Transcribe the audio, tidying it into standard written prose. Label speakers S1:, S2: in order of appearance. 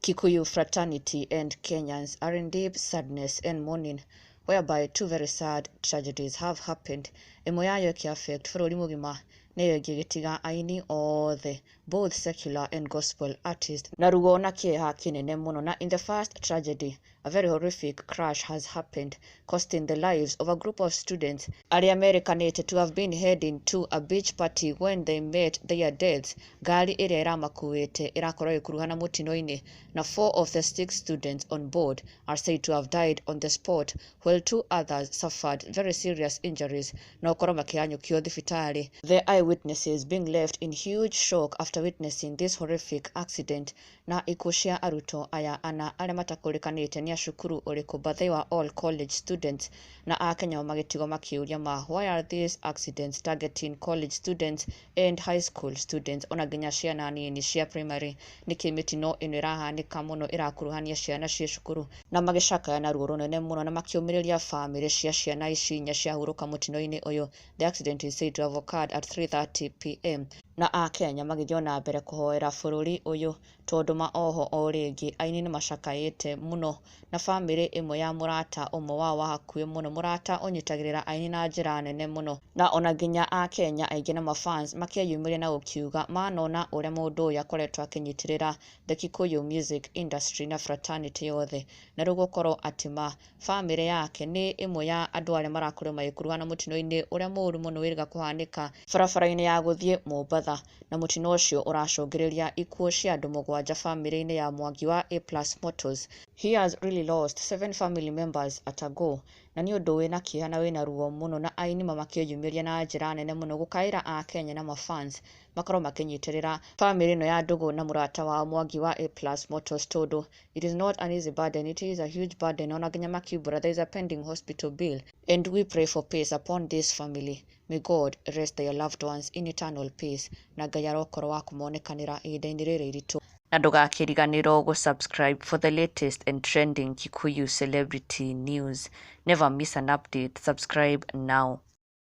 S1: Kikuyu Fraternity and Kenyans are in deep sadness and mourning, whereby two very sad tragedies have happened. Ĩmwe yayo ĩkĩaffect bũrũri mũgima, nayo ĩngĩ ĩgĩtiga aini othe, both secular and gospel artists, na ruo na kĩeha kĩnene mũno. Na in the first tragedy, a very horrific crash has happened, costing the lives of a group of students arĩa merĩkanĩte to have been heading to a beach party when they met their deaths. Ngari ĩrĩa ĩramakuĩte ĩrakorwo ĩkuruhana mũtino-inĩ, na 4 of the 6 students on board are said to have died on the spot, while 2 others suffered very serious injuries na gũkorwo makĩhanyũkio thibitarĩ. The eyewitnesses being left in huge shock after witnessing this horrific accident, na ikuũ cia arutwo aya ana arĩa matakũrĩkanĩte nĩ a cukuru ũrĩkũ, but they were all college students, na Akenya magĩtigwo makĩũria why are these accidents targeting college students and high school students, ona nginya ciana nini cia primary? Nĩkĩ mĩtino ĩno ĩrahanĩka mũno ĩrakuruhania ciana cia cukuru? Na magĩcakaya na ruo rũnene mũno na makĩũmĩrĩria famĩlĩ cia ciana ici inya ciahurũka mũtino-inĩ ũyũ. The accident is said to have occurred at 3:30 p.m. na Akenya magĩthiĩ na mbere kũhoera bũrũri ũyũ tondũ maoho o rĩngĩ. Aini nĩ macakaĩte mũno, na famĩlĩ ĩmwe ya mũrata ũmwe wao wa hakuhĩ mũno, mũrata ũnyitagĩrĩra aini na njĩra nene mũno, na ona nginya Akenya aingĩ na mafans makĩyumĩria na gũkiuga manona ũrĩa mũndũ ũyũ akoretwo akĩnyitĩrĩra the Kikuyu music industry na fraternity yothe, na rĩu gũkorwo atĩ famĩlĩ yake nĩ ĩmwe ya andũ arĩa marakorwo magĩkuruhana mũtino-inĩ ũrĩa mũũru mũno wĩrĩga kũhanĩka barabara-inĩ ya gũthiĩ Mombatha. Na mũtino ũcio ũracũngĩrĩria ikuũ cia andũ 7 famĩlĩ-inĩ ya Mwangi wa A+ Motors. He has really lost 7 family members at a go, na nĩ ũndũ wĩna kĩeha na wĩna ruo mũno, na aini makĩyumĩria na njĩra nene mũno gũkaĩra Akenya na mafans makorwo makĩnyitĩrĩra famĩlĩ ĩno ya ndũgũ na mũrata wao Mwangi wa A+ Motors, tondũ it is not an easy burden, it is a huge burden. Ona nginya makiumbũra there is a pending hospital bill, and we pray for peace upon this family. May God rest their loved ones in eternal peace, na Ngai arokorwo wa kũmonekanĩra ihinda-inĩ rĩrĩ iritũ. Na ndũgakĩriganĩrwo gũ-subscribe for the latest and trending Kikuyu celebrity news. Never miss an update. Subscribe now.